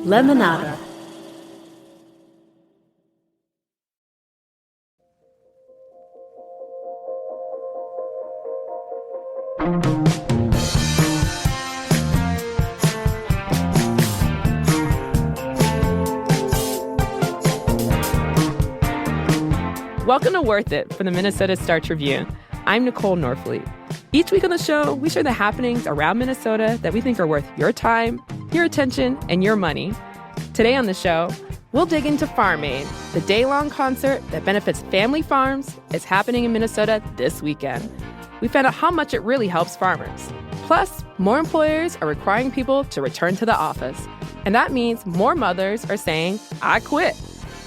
Lemonada. Welcome to Worth It from the Minnesota Star Tribune. I'm Nicole Norfleet. Each week on the show, we share the happenings around Minnesota that we think are worth your time, your attention, and your money. Today on the show, we'll dig into Farm Aid, the day-long concert that benefits family farms. Is happening in Minnesota this weekend. We found out how much it really helps farmers. Plus, more employers are requiring people to return to the office. And that means more mothers are saying, I quit.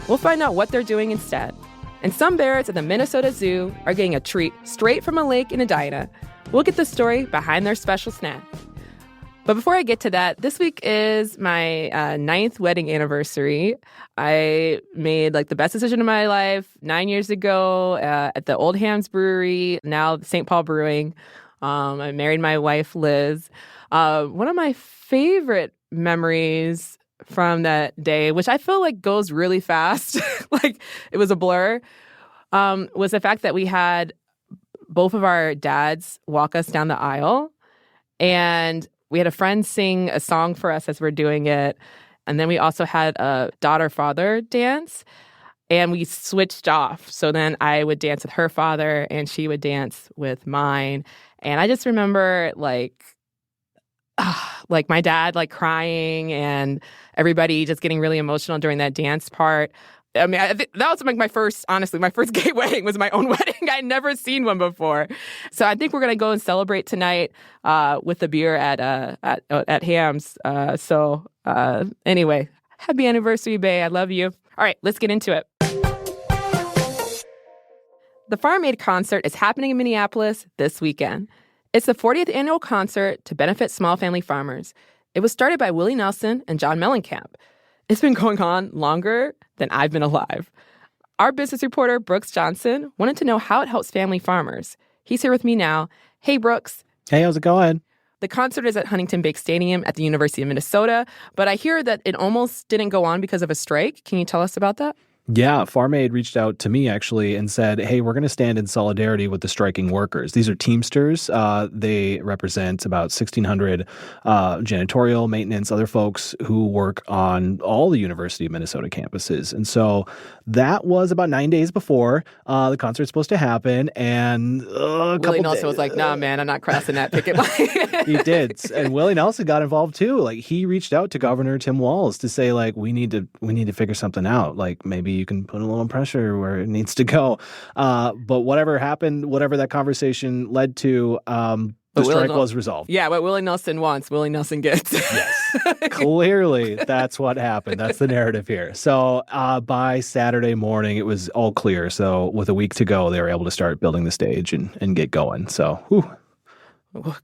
We'll find out what they're doing instead. And some bears at the Minnesota Zoo are getting a treat straight from a lake in Edina. We'll get the story behind their special snack. But before I get to that, this week is my 9th wedding anniversary. I made the best decision of my life 9 years ago at the Old Hams Brewery, now St. Paul Brewing. I married my wife, Liz. One of my favorite memories from that day, which I feel like goes really fast, it was a blur, was the fact that we had both of our dads walk us down the aisle, and we had a friend sing a song for us as we're doing it, and then we also had a daughter-father dance, and we switched off. So then I would dance with her father, and she would dance with mine, and I just remember my dad crying and everybody just getting really emotional during that dance part. I mean, that was my first gay wedding was my own wedding. I'd never seen one before. So I think we're going to go and celebrate tonight with a beer at Hams. Anyway, happy anniversary, Bae. I love you. All right, let's get into it. The Farm Aid concert is happening in Minneapolis this weekend. It's the 40th annual concert to benefit small family farmers. It was started by Willie Nelson and John Mellencamp. It's been going on longer than I've been alive. Our business reporter, Brooks Johnson, wanted to know how it helps family farmers. He's here with me now. Hey, Brooks. Hey, how's it going? The concert is at Huntington Bank Stadium at the University of Minnesota, but I hear that it almost didn't go on because of a strike. Can you tell us about that? Yeah, Farm Aid reached out to me, actually, and said, hey, we're going to stand in solidarity with the striking workers. These are Teamsters. They represent about 1,600 janitorial, maintenance, other folks who work on all the University of Minnesota campuses. And so that was about 9 days before the concert's supposed to happen. And Willie Nelson was like, nah, man, I'm not crossing that picket line. He did. And Willie Nelson got involved, too. He reached out to Governor Tim Walz to say, we need to figure something out. Maybe you can put a little pressure where it needs to go. But whatever happened, whatever that conversation led to, the strike was resolved. Yeah, what Willie Nelson wants, Willie Nelson gets. Yes. Clearly, that's what happened. That's the narrative here. So by Saturday morning, it was all clear. So with a week to go, they were able to start building the stage and get going. So, whew.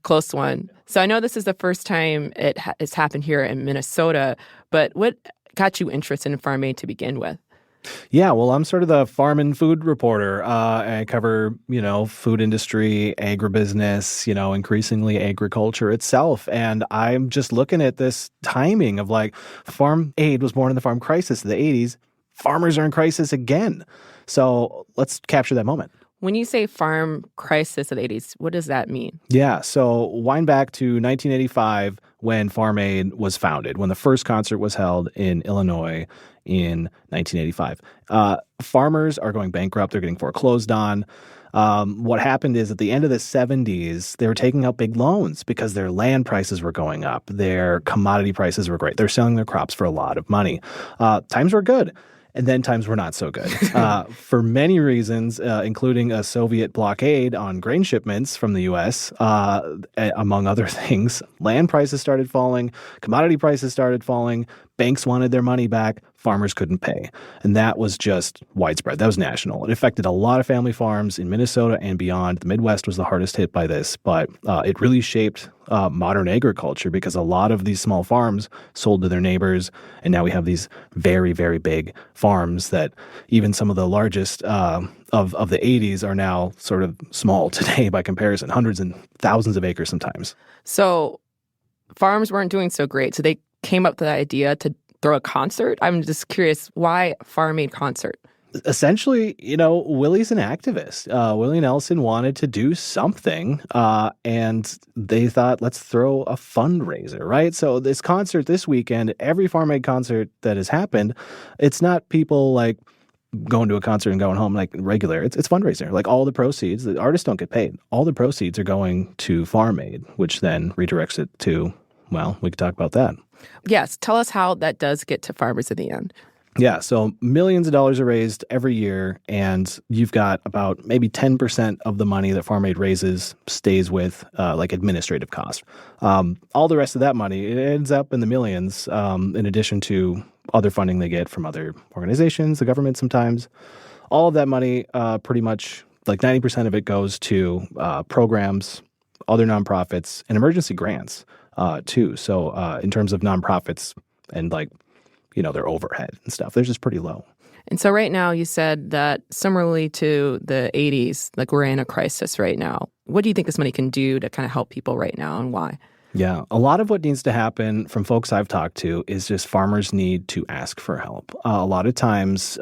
Close one. So I know this is the first time it's happened here in Minnesota, but what got you interested in Farm Aid to begin with? Yeah, well, I'm sort of the farm and food reporter. I cover, food industry, agribusiness, increasingly agriculture itself. And I'm just looking at this timing of Farm Aid was born in the farm crisis of the 80s. Farmers are in crisis again. So let's capture that moment. When you say farm crisis of the 80s, what does that mean? Yeah, so wind back to 1985 when Farm Aid was founded, when the first concert was held in Illinois in 1985. Farmers are going bankrupt. They're getting foreclosed on. What happened is at the end of the 70s, they were taking out big loans because their land prices were going up. Their commodity prices were great. They're selling their crops for a lot of money. Times were good. And then times were not so good for many reasons, including a Soviet blockade on grain shipments from the U.S., among other things. Land prices started falling. Commodity prices started falling. Banks wanted their money back. Farmers couldn't pay. And that was just widespread. That was national. It affected a lot of family farms in Minnesota and beyond. The Midwest was the hardest hit by this, but it really shaped modern agriculture because a lot of these small farms sold to their neighbors. And now we have these very, very big farms that even some of the largest of the 80s are now sort of small today by comparison, hundreds and thousands of acres sometimes. So farms weren't doing so great. So they came up with the idea to throw a concert? I'm just curious, why Farm Aid concert? Essentially, Willie's an activist. Willie Nelson wanted to do something, and they thought, let's throw a fundraiser, right? So this concert this weekend, every Farm Aid concert that has happened, it's not people like going to a concert and going home like regular. It's fundraiser. Like all the proceeds, the artists don't get paid. All the proceeds are going to Farm Aid, which then redirects it to, well, we could talk about that. Yes. Tell us how that does get to farmers at the end. Yeah, so millions of dollars are raised every year, and you've got about maybe 10% of the money that Farm Aid raises stays with like administrative costs. All the rest of that money, it ends up in the millions, in addition to other funding they get from other organizations, the government sometimes. All of that money, pretty much like 90% of it goes to programs, other nonprofits, and emergency grants too. So in terms of nonprofits and like, their overhead and stuff, they're just pretty low. And so right now you said that similarly to the 80s, like we're in a crisis right now. What do you think this money can do to kind of help people right now, and why? Yeah, a lot of what needs to happen from folks I've talked to is just farmers need to ask for help. A lot of times,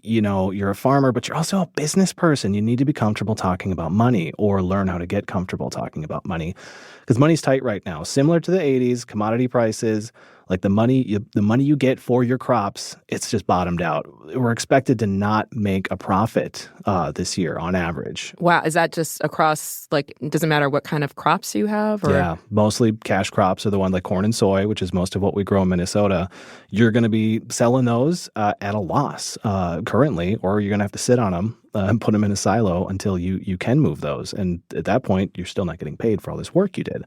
you're a farmer, but you're also a business person. You need to be comfortable talking about money or learn how to get comfortable talking about money because money's tight right now. Similar to the 80s, commodity prices, like the money you get for your crops, it's just bottomed out. We're expected to not make a profit this year on average. Wow. Is that just across, like, it doesn't matter what kind of crops you have? Or? Yeah. Mostly cash crops are the one like corn and soy, which is most of what we grow in Minnesota. You're going to be selling those at a loss currently, or you're going to have to sit on them and put them in a silo until you can move those. And at that point, you're still not getting paid for all this work you did.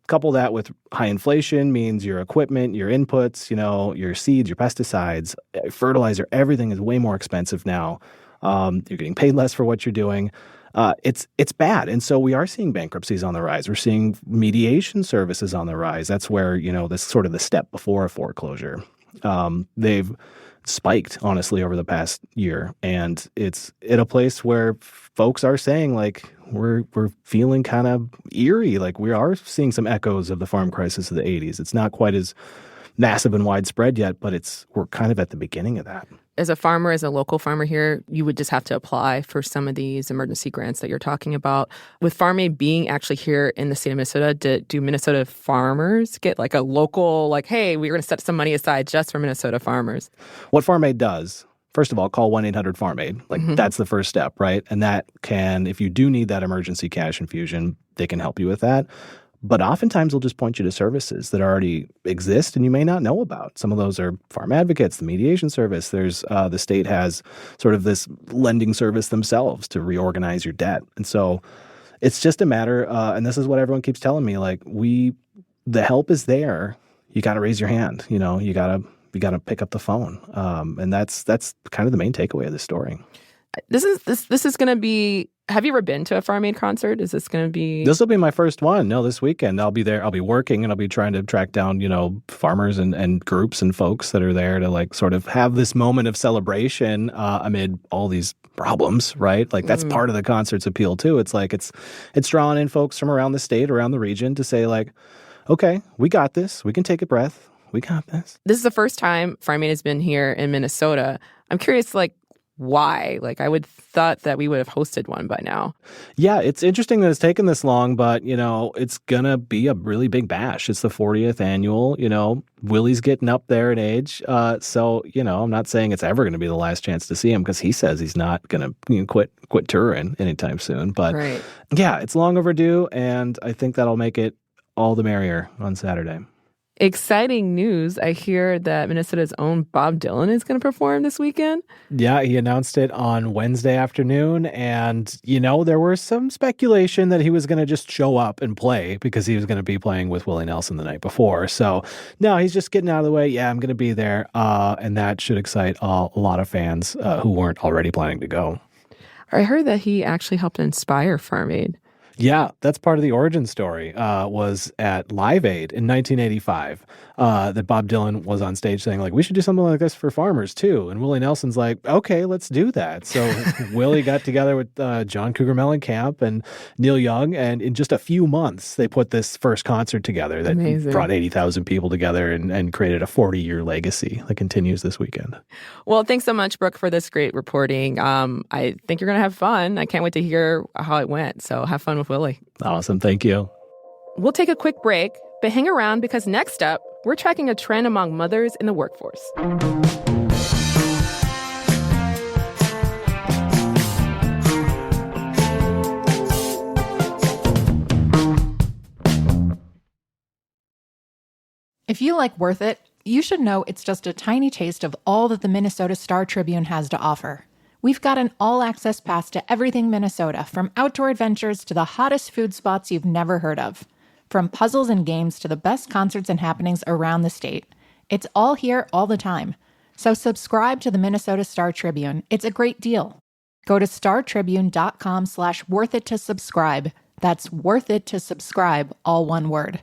Couple that with high inflation means your equipment, your inputs, your seeds, your pesticides, fertilizer, everything is way more expensive now. You're getting paid less for what you're doing. It's bad. And so we are seeing bankruptcies on the rise. We're seeing mediation services on the rise. That's where, this sort of the step before a foreclosure. They've spiked, honestly, over the past year. And it's at a place where folks are saying, like, we're feeling kind of eerie. Like, we are seeing some echoes of the farm crisis of the 80s. It's not quite as massive and widespread yet, but we're kind of at the beginning of that. As a farmer, as a local farmer here, you would just have to apply for some of these emergency grants that you're talking about. With Farm Aid being actually here in the state of Minnesota, do Minnesota farmers get like a local, like, hey, we're going to set some money aside just for Minnesota farmers? What Farm Aid does, first of all, call 1-800-FARM-AID. Like, that's the first step, right? And that can, if you do need that emergency cash infusion, they can help you with that. But oftentimes they'll just point you to services that already exist and you may not know about. Some of those are farm advocates, the mediation service. There's the state has sort of this lending service themselves to reorganize your debt. And so it's just a matter, and this is what everyone keeps telling me, like the help is there. You got to raise your hand. You got to pick up the phone. And that's kind of the main takeaway of this story. This is going to be. Have you ever been to a Farm Aid concert? Is this going to be? This will be my first one. No, this weekend I'll be there. I'll be working and I'll be trying to track down, farmers and groups and folks that are there to like sort of have this moment of celebration amid all these problems, right? Like that's part of the concert's appeal too. It's like it's drawing in folks from around the state, around the region to say like, okay, we got this. We can take a breath. We got this. This is the first time Farm Aid has been here in Minnesota. I'm curious, like, why? Like, I would thought that we would have hosted one by now. Yeah, it's interesting that it's taken this long, but, it's going to be a really big bash. It's the 40th annual, Willie's getting up there in age. So, I'm not saying it's ever going to be the last chance to see him because he says he's not going to quit touring anytime soon. But right. Yeah, it's long overdue, and I think that'll make it all the merrier on Saturday. Exciting news. I hear that Minnesota's own Bob Dylan is going to perform this weekend. Yeah, he announced it on Wednesday afternoon. And, there was some speculation that he was going to just show up and play because he was going to be playing with Willie Nelson the night before. So, no, he's just getting out of the way. Yeah, I'm going to be there. And that should excite a lot of fans who weren't already planning to go. I heard that he actually helped inspire Farm Aid. Yeah, that's part of the origin story, was at Live Aid in 1985, that Bob Dylan was on stage saying, like, we should do something like this for farmers, too. And Willie Nelson's like, okay, let's do that. So Willie got together with John Cougar Mellencamp and Neil Young, and in just a few months, they put this first concert together that Amazing. brought 80,000 people together and created a 40-year legacy that continues this weekend. Well, thanks so much, Brooke, for this great reporting. I think you're going to have fun. I can't wait to hear how it went. So have fun with Willie. Awesome. Thank you. We'll take a quick break, but hang around because next up, we're tracking a trend among mothers in the workforce. If you like Worth It, you should know it's just a tiny taste of all that the Minnesota Star Tribune has to offer. We've got an all-access pass to everything Minnesota, from outdoor adventures to the hottest food spots you've never heard of. From puzzles and games to the best concerts and happenings around the state. It's all here all the time. So subscribe to the Minnesota Star Tribune. It's a great deal. Go to startribune.com/worthit to subscribe. That's worth it to subscribe, all one word.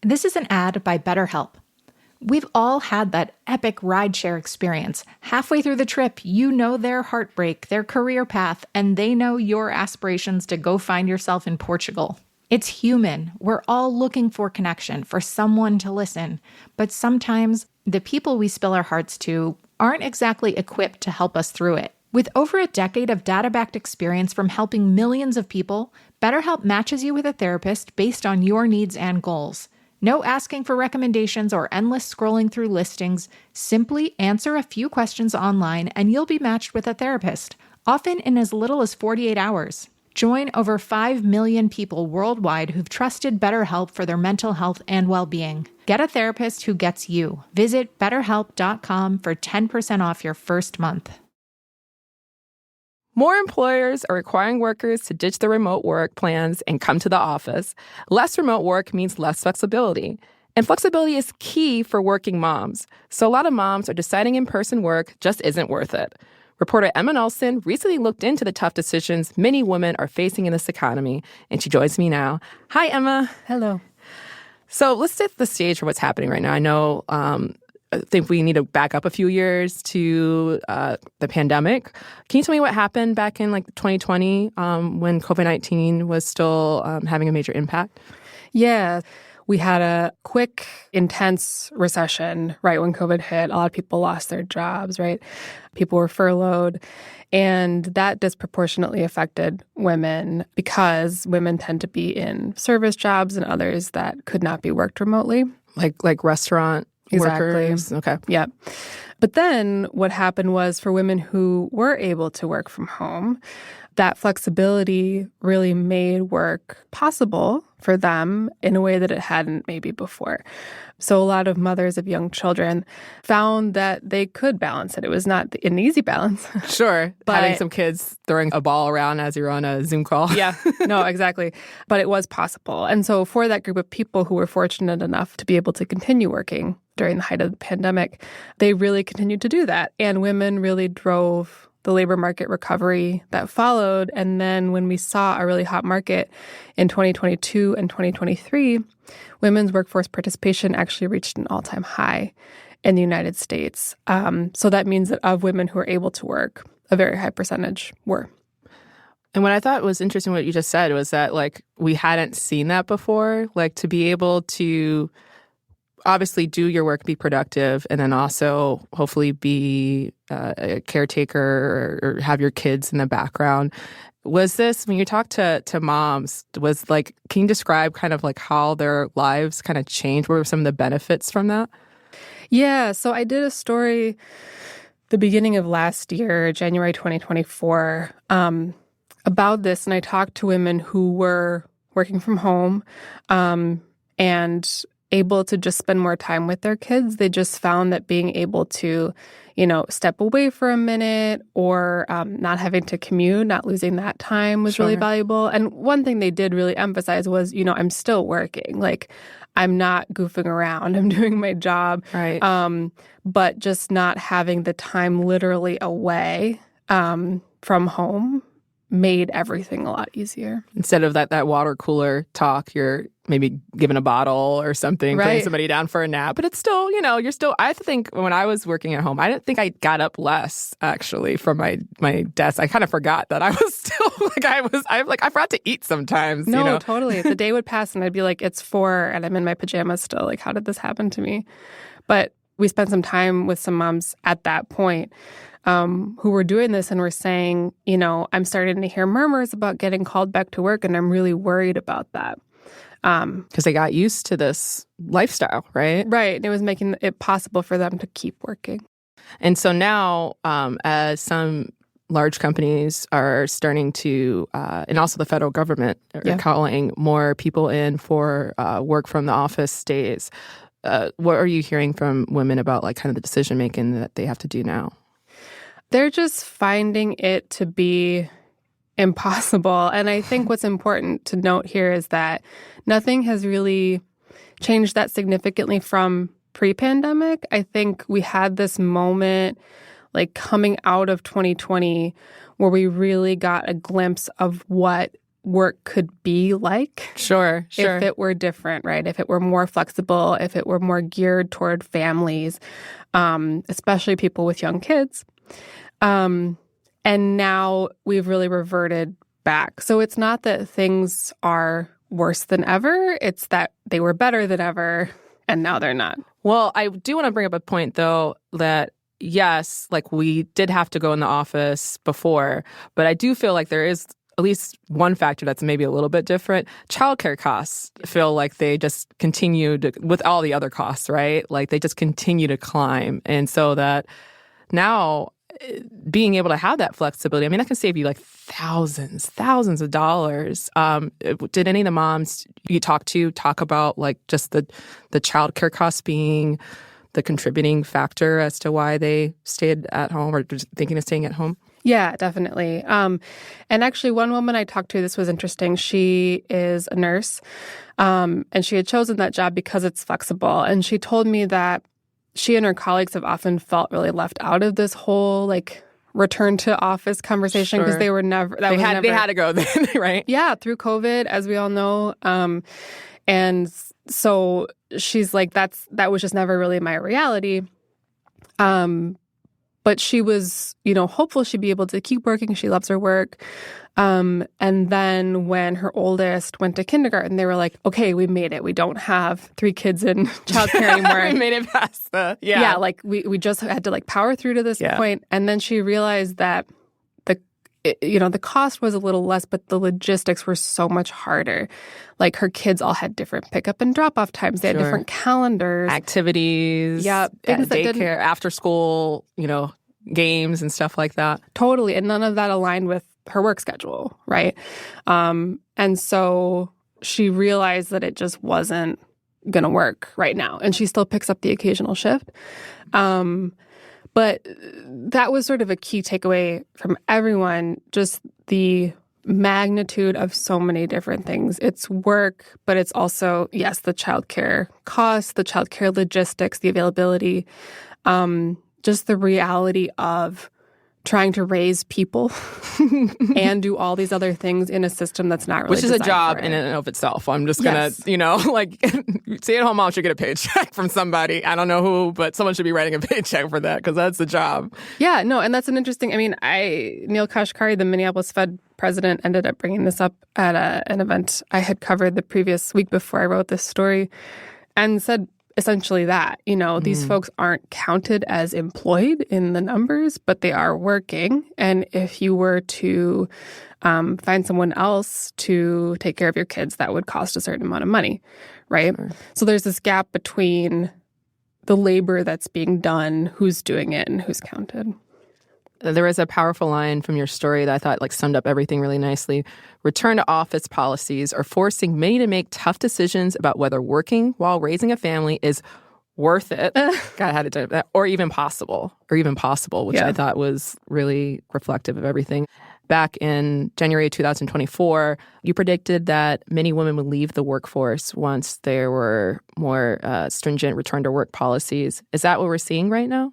This is an ad by BetterHelp. We've all had that epic rideshare experience. Halfway through the trip, you know their heartbreak, their career path, and they know your aspirations to go find yourself in Portugal. It's human. We're all looking for connection, for someone to listen. But sometimes the people we spill our hearts to aren't exactly equipped to help us through it. With over a decade of data-backed experience from helping millions of people, BetterHelp matches you with a therapist based on your needs and goals. No asking for recommendations or endless scrolling through listings. Simply answer a few questions online and you'll be matched with a therapist, often in as little as 48 hours. Join over 5 million people worldwide who've trusted BetterHelp for their mental health and well-being. Get a therapist who gets you. Visit BetterHelp.com for 10% off your first month. More employers are requiring workers to ditch their remote work plans and come to the office. Less remote work means less flexibility. And flexibility is key for working moms. So a lot of moms are deciding in-person work just isn't worth it. Reporter Emma Nelson recently looked into the tough decisions many women are facing in this economy, and she joins me now. Hi, Emma. Hello. So let's set the stage for what's happening right now. I know I think we need to back up a few years to the pandemic. Can you tell me what happened back in 2020 when COVID-19 was still having a major impact? Yeah. We had a quick, intense recession right when COVID hit. A lot of people lost their jobs, right? People were furloughed. And that disproportionately affected women because women tend to be in service jobs and others that could not be worked remotely. Like restaurant workers? Okay. Yeah. But then what happened was for women who were able to work from home, that flexibility really made work possible for them in a way that it hadn't maybe before. So a lot of mothers of young children found that they could balance it. It was not an easy balance. Sure. But having some kids throwing a ball around as you're on a Zoom call. Yeah, no, exactly. But it was possible. And so for that group of people who were fortunate enough to be able to continue working during the height of the pandemic, they really continued to do that. And women really drove the labor market recovery that followed. And then when we saw a really hot market in 2022 and 2023, women's workforce participation actually reached an all-time high in the United States. So that means that of women who are able to work, a very high percentage were. And what I thought was interesting what you just said was that we hadn't seen that before, to be able to obviously do your work, be productive, and then also hopefully be a caretaker or have your kids in the background. Was this, when you talk to moms, can you describe kind of how their lives kind of changed? What were some of the benefits from that? Yeah, so I did a story the beginning of last year, January 2024, about this, and I talked to women who were working from home and able to just spend more time with their kids. They just found that being able to, step away for a minute or not having to commute, not losing that time was really valuable. And one thing they did really emphasize was, I'm still working. I'm not goofing around. I'm doing my job. Right. But just not having the time literally away from home made everything a lot easier. Instead of that water cooler talk, you're maybe given a bottle or something, putting Right. somebody down for a nap. But it's still, you're still, I think when I was working at home, I didn't think I got up less, actually, from my desk. I kind of forgot that I was still, I forgot to eat sometimes, No, totally. The day would pass and I'd be like, it's 4 and I'm in my pajamas still. Like, how did this happen to me? But we spent some time with some moms at that point who were doing this and were saying, I'm starting to hear murmurs about getting called back to work and I'm really worried about that. Because they got used to this lifestyle, right? Right. And it was making it possible for them to keep working. And so now, as some large companies are starting to, and also the federal government are calling more people in for work from the office days, what are you hearing from women about kind of the decision making that they have to do now? They're just finding it to be impossible. And I think what's important to note here is that nothing has really changed that significantly from pre-pandemic. I think we had this moment coming out of 2020 where we really got a glimpse of what work could be like. Sure. If it were different, right? If it were more flexible, if it were more geared toward families, especially people with young kids. And now we've really reverted back. So it's not that things are worse than ever. It's that they were better than ever, and now they're not. Well, I do want to bring up a point, though, that yes, we did have to go in the office before, but I do feel like there is at least one factor that's maybe a little bit different. Childcare costs feel like they just continue to, with all the other costs, right? They just continue to climb. And so that now being able to have that flexibility, that can save you thousands of dollars. Did any of the moms you talked to talk about just the childcare costs being the contributing factor as to why they stayed at home or just thinking of staying at home? Yeah, definitely. And actually, one woman I talked to, this was interesting. She is a nurse, and she had chosen that job because it's flexible. And she told me that she and her colleagues have often felt really left out of this whole return to office conversation because they were never. They had to go then, right? Yeah, through COVID, as we all know, and so she's like, that was just never really my reality. But she was, hopeful she'd be able to keep working. She loves her work. And then when her oldest went to kindergarten, they were like, okay, we made it. We don't have 3 kids in childcare anymore. We made it past the, Yeah, we just had to power through to this point. And then she realized that the cost was a little less, but the logistics were so much harder. Her kids all had different pickup and drop-off times. They had different calendars. Activities. Yeah. Things that daycare, after school, games and stuff like that. Totally. And none of that aligned with her work schedule, right? And so she realized that it just wasn't going to work right now. And she still picks up the occasional shift. But that was sort of a key takeaway from everyone, just the magnitude of so many different things. It's work, but it's also, yes, the childcare costs, the childcare logistics, the availability, just the reality of trying to raise people and do all these other things in a system that's not really Which is a designed job for in it. and of itself. I'm just going to, stay-at-home mom should get a paycheck from somebody. I don't know who, but someone should be writing a paycheck for that because that's the job. Yeah, no, and that's an interesting, Neil Kashkari, the Minneapolis Fed president, ended up bringing this up at an event I had covered the previous week before I wrote this story and said essentially that, these folks aren't counted as employed in the numbers, but they are working. And if you were to find someone else to take care of your kids, that would cost a certain amount of money, right? Sure. So there's this gap between the labor that's being done, who's doing it, and who's counted. There was a powerful line from your story that I thought summed up everything really nicely. Return to office policies are forcing many to make tough decisions about whether working while raising a family is worth it. God, I had to do that. Or even possible, which I thought was really reflective of everything. Back in January 2024, you predicted that many women would leave the workforce once there were more stringent return to work policies. Is that what we're seeing right now?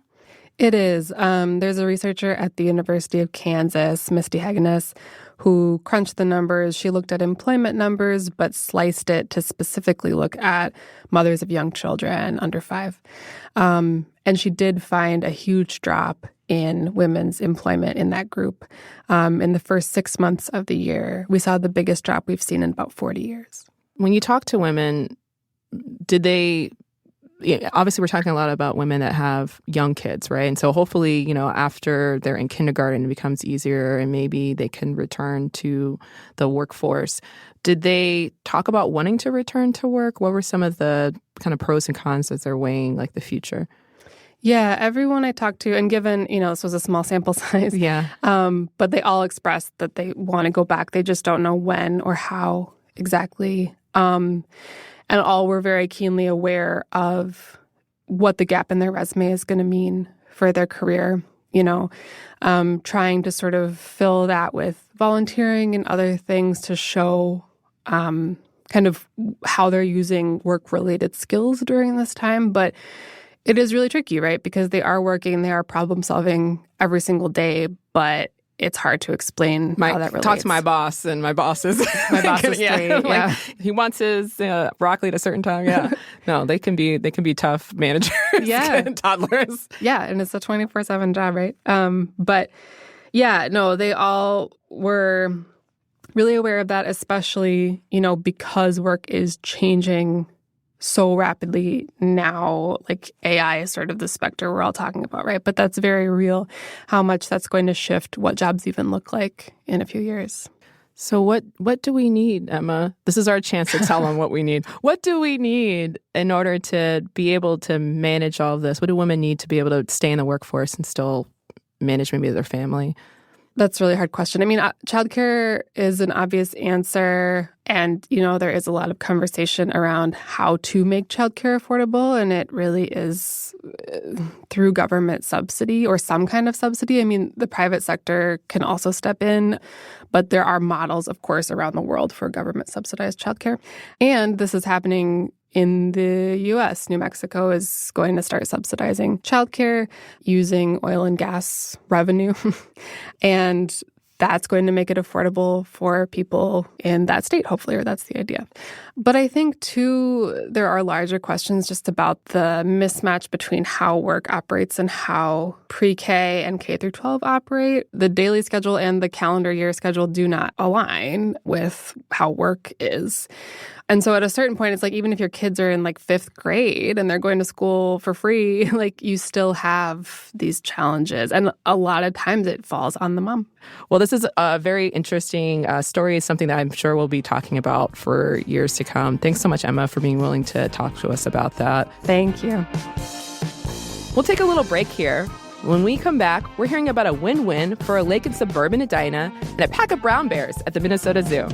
It is. There's a researcher at the University of Kansas, Misty Hagenes, who crunched the numbers. She looked at employment numbers, but sliced it to specifically look at mothers of young children under 5. And she did find a huge drop in women's employment in that group. In the first 6 months of the year, we saw the biggest drop we've seen in about 40 years. When you talk to women, obviously we're talking a lot about women that have young kids, right? And so hopefully, after they're in kindergarten, it becomes easier and maybe they can return to the workforce. Did they talk about wanting to return to work? What were some of the kind of pros and cons as they're weighing like the future? Yeah, everyone I talked to, and given, this was a small sample size, but they all expressed that they want to go back. They just don't know when or how exactly. And all were very keenly aware of what the gap in their resume is going to mean for their career, trying to sort of fill that with volunteering and other things to show kind of how they're using work-related skills during this time. But it is really tricky, right? Because they are working, they are problem solving every single day, but it's hard to explain how that relates. Talk to my boss, and my boss is my boss is great. Yeah, he wants his broccoli at a certain time. Yeah, no, they can be tough managers. Yeah, toddlers. Yeah, and it's a 24/7 job, right? But yeah, no, they all were really aware of that, especially because work is changing so rapidly now. Like AI is sort of the specter we're all talking about, right? But that's very real, how much that's going to shift what jobs even look like in a few years. So what do we need, Emma? This is our chance to tell them what we need. What do we need in order to be able to manage all of this? What do women need to be able to stay in the workforce and still manage maybe their family? That's a really hard question. I mean, childcare is an obvious answer. And, there is a lot of conversation around how to make childcare affordable. And it really is through government subsidy or some kind of subsidy. I mean, the private sector can also step in. But there are models, of course, around the world for government subsidized childcare. And this is happening in the U.S. New Mexico is going to start subsidizing childcare using oil and gas revenue. And that's going to make it affordable for people in that state, hopefully, or that's the idea. But I think, too, there are larger questions just about the mismatch between how work operates and how pre-K and K through 12 operate. The daily schedule and the calendar year schedule do not align with how work is. And so at a certain point, it's like even if your kids are in like 5th grade and they're going to school for free, like you still have these challenges. And a lot of times it falls on the mom. Well, this is a very interesting story. It's something that I'm sure we'll be talking about for years to come. Thanks so much, Emma, for being willing to talk to us about that. Thank you. We'll take a little break here. When we come back, we're hearing about a win-win for a lake in suburban Edina and a pack of brown bears at the Minnesota Zoo.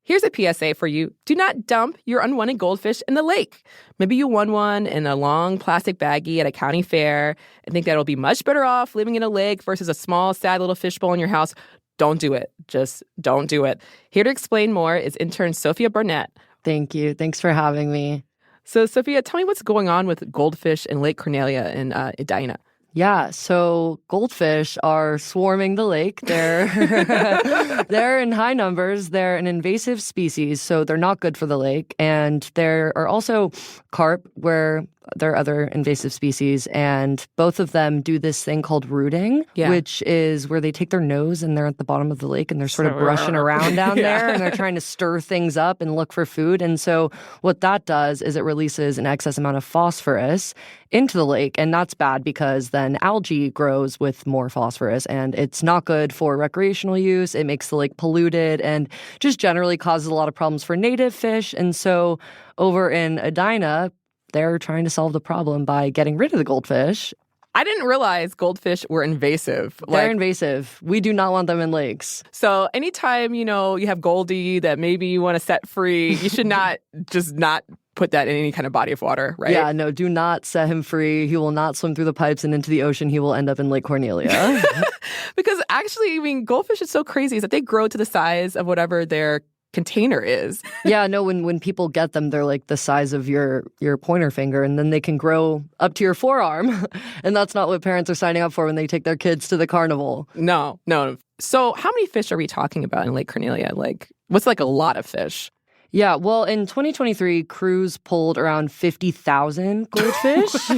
Here's a PSA for you. Do not dump your unwanted goldfish in the lake. Maybe you won one in a long plastic baggie at a county fair and think that it'll be much better off living in a lake versus a small, sad little fishbowl in your house. Don't do it. Just don't do it. Here to explain more is intern Sophia Burnett. Thank you. Thanks for having me. So, Sophia, tell me what's going on with goldfish in Lake Cornelia in Edina. Yeah, so goldfish are swarming the lake. They're they're in high numbers. They're an invasive species, so they're not good for the lake. And there are also carp, where there are other invasive species, and both of them do this thing called rooting, which is where they take their nose and they're at the bottom of the lake and they're sort of brushing around down there and they're trying to stir things up and look for food. And so what that does is it releases an excess amount of phosphorus into the lake, and that's bad because then algae grows with more phosphorus, and it's not good for recreational use. It makes the lake polluted and just generally causes a lot of problems for native fish. And so over in Edina, they're trying to solve the problem by getting rid of the goldfish. I didn't realize goldfish were invasive. They're invasive. We do not want them in lakes. So anytime, you have Goldie that maybe you want to set free, you should not put that in any kind of body of water, right? Yeah, no, do not set him free. He will not swim through the pipes and into the ocean. He will end up in Lake Cornelia. Because actually, goldfish is so crazy is that they grow to the size of whatever their container is. Yeah, no, when people get them, they're like the size of your pointer finger, and then they can grow up to your forearm. And that's not what parents are signing up for when they take their kids to the carnival. No. So how many fish are we talking about in Lake Cornelia? Like, what's like a lot of fish? Yeah, well, in 2023, crews pulled around 50,000 goldfish.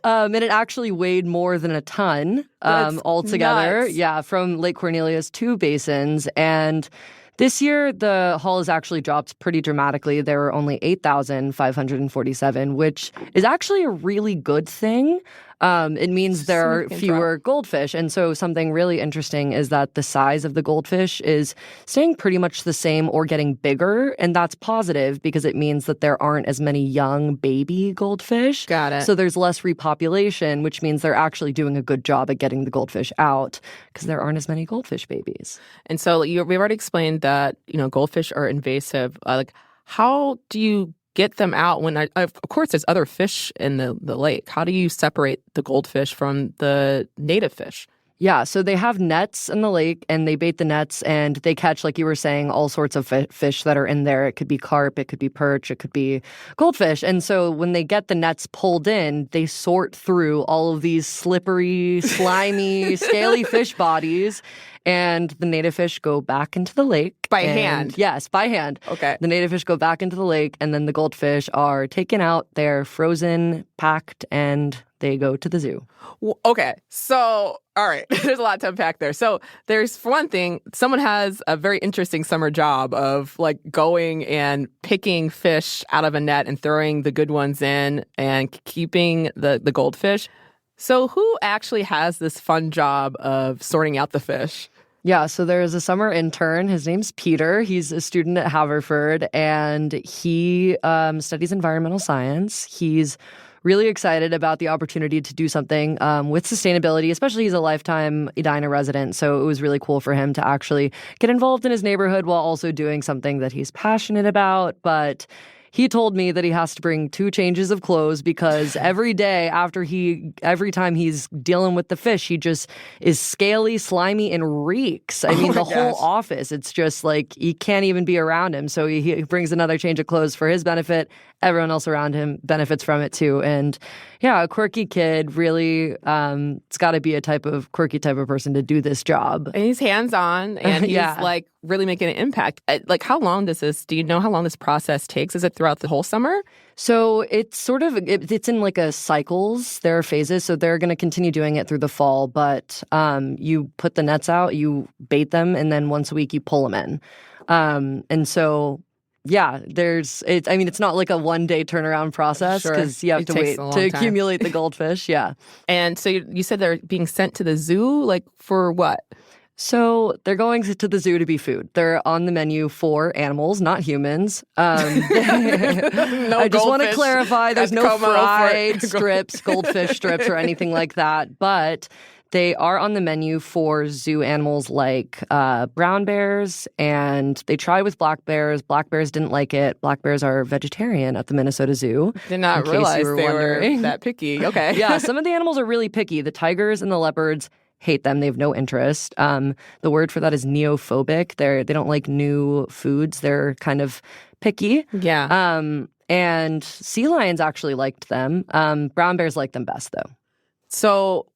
And it actually weighed more than a ton altogether. Nuts. Yeah, from Lake Cornelia's 2 basins. And this year, the haul has actually dropped pretty dramatically. There were only 8,547, which is actually a really good thing. It means there are fewer goldfish. And so something really interesting is that the size of the goldfish is staying pretty much the same or getting bigger. And that's positive because it means that there aren't as many young baby goldfish. Got it. So there's less repopulation, which means they're actually doing a good job at getting the goldfish out because there aren't as many goldfish babies. And so we've already explained that, goldfish are invasive. How do you get them out when, of course, there's other fish in the lake? How do you separate the goldfish from the native fish? Yeah, so they have nets in the lake, and they bait the nets, and they catch, like you were saying, all sorts of fish that are in there. It could be carp, it could be perch, it could be goldfish. And so when they get the nets pulled in, they sort through all of these slippery, slimy, scaly fish bodies, and the native fish go back into the lake. By hand? Yes, by hand. Okay. The native fish go back into the lake, and then the goldfish are taken out. They're frozen, packed, and they go to the zoo. Okay. So, all right. There's a lot to unpack there. So there's, for one thing, someone has a very interesting summer job of like going and picking fish out of a net and throwing the good ones in and keeping the goldfish. So who actually has this fun job of sorting out the fish? Yeah, so there's a summer intern. His name's Peter. He's a student at Haverford, and he studies environmental science. He's really excited about the opportunity to do something with sustainability, especially he's a lifetime Edina resident. So it was really cool for him to actually get involved in his neighborhood while also doing something that he's passionate about. But he told me that he has to bring 2 changes of clothes because every time he's dealing with the fish, he just is scaly, slimy, and reeks. I mean, the whole office, it's just like you can't even be around him. So he brings another change of clothes for his benefit. Everyone else around him benefits from it too. And yeah, a quirky kid, really, it's got to be a quirky type of person to do this job. And he's hands-on, and he's like really making an impact. Like, how long do you know how long this process takes? Is it throughout the whole summer? So it's sort of, it's in like a cycles. There are phases. So they're going to continue doing it through the fall. But you put the nets out, you bait them, and then once a week you pull them in. And so, yeah, it's not like a one-day turnaround process because you have to wait to accumulate the goldfish. Yeah. And so you said they're being sent to the zoo, like for what? So they're going to the zoo to be food. They're on the menu for animals, not humans. I just want to clarify, there's no fried strips, goldfish strips, or anything like that. But they are on the menu for zoo animals like brown bears, and they tried with black bears. Black bears didn't like it. Black bears are vegetarian at the Minnesota Zoo. Did not realize they were that picky. Okay. Yeah, some of the animals are really picky. The tigers and the leopards hate them. They have no interest. The word for that is neophobic. They don't like new foods. They're kind of picky. Yeah. And sea lions actually liked them. Brown bears like them best, though. So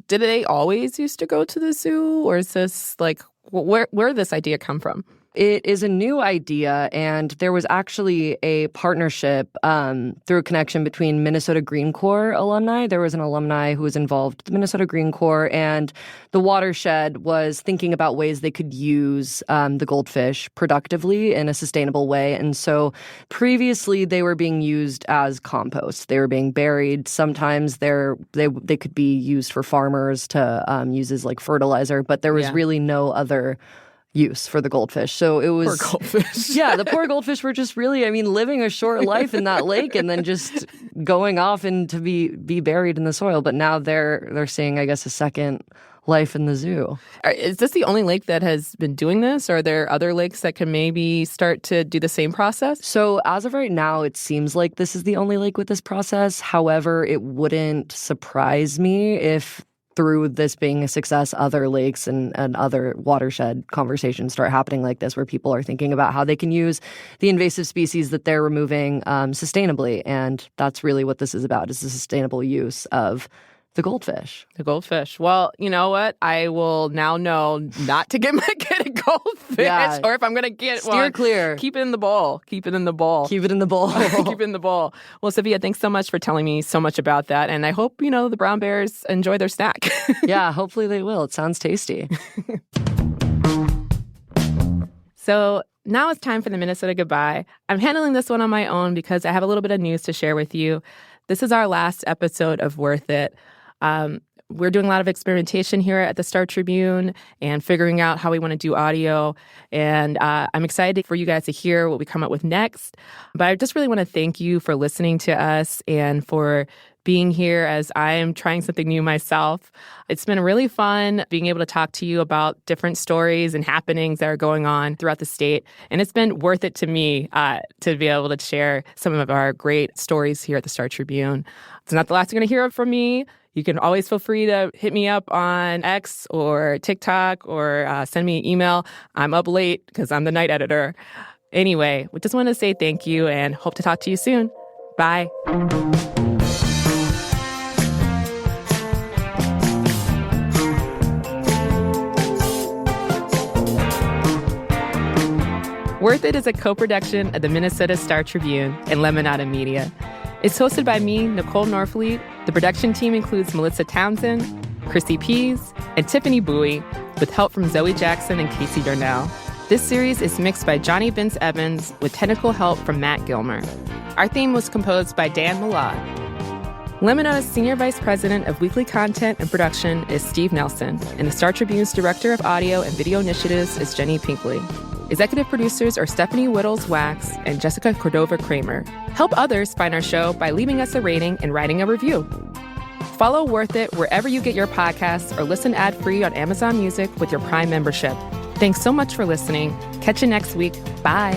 did they always used to go to the zoo, or is this like where did this idea come from? It is a new idea, and there was actually a partnership through a connection between Minnesota Green Corps alumni. There was an alumni who was involved with the Minnesota Green Corps, and the watershed was thinking about ways they could use the goldfish productively in a sustainable way. And so previously they were being used as compost. They were being buried. Sometimes they could be used for farmers to use as like fertilizer, but there was really no other use for the goldfish. So it was poor goldfish. Yeah, the poor goldfish were just really, living a short life in that lake and then just going off and to be buried in the soil. But now they're seeing, I guess, a second life in the zoo. Is this the only lake that has been doing this? Or are there other lakes that can maybe start to do the same process? So as of right now, it seems like this is the only lake with this process. However, it wouldn't surprise me if through this being a success, other lakes and other watershed conversations start happening like this, where people are thinking about how they can use the invasive species that they're removing sustainably. And that's really what this is about, is the sustainable use of the goldfish. The goldfish. Well, you know what? I will now know not to get my kid a goldfish, or if I'm going to get steer one, clear. Keep it in the bowl. Keep it in the bowl. Keep it in the bowl. Keep it in the bowl. Well, Sophia, thanks so much for telling me so much about that. And I hope, the brown bears enjoy their snack. Yeah, hopefully they will. It sounds tasty. So now it's time for the Minnesota Goodbye. I'm handling this one on my own because I have a little bit of news to share with you. This is our last episode of Worth It. We're doing a lot of experimentation here at the Star Tribune and figuring out how we want to do audio. And I'm excited for you guys to hear what we come up with next. But I just really want to thank you for listening to us and for being here as I am trying something new myself. It's been really fun being able to talk to you about different stories and happenings that are going on throughout the state. And it's been worth it to me to be able to share some of our great stories here at the Star Tribune. It's not the last you're going to hear from me. You can always feel free to hit me up on X or TikTok or send me an email. I'm up late because I'm the night editor. Anyway, we just want to say thank you and hope to talk to you soon. Bye. Worth It is a co-production of the Minnesota Star Tribune and Lemonada Media. It's hosted by me, Nicole Norfleet. The production team includes Melissa Townsend, Chrissy Pease, and Tiffany Bowie, with help from Zoe Jackson and Casey Darnell. This series is mixed by Johnny Vince Evans with technical help from Matt Gilmer. Our theme was composed by Dan Malad. Lemonada's Senior Vice President of Weekly Content and Production is Steve Nelson, and the Star Tribune's Director of Audio and Video Initiatives is Jenny Pinkley. Executive producers are Stephanie Whittles-Wax and Jessica Cordova-Kramer. Help others find our show by leaving us a rating and writing a review. Follow Worth It wherever you get your podcasts or listen ad-free on Amazon Music with your Prime membership. Thanks so much for listening. Catch you next week. Bye.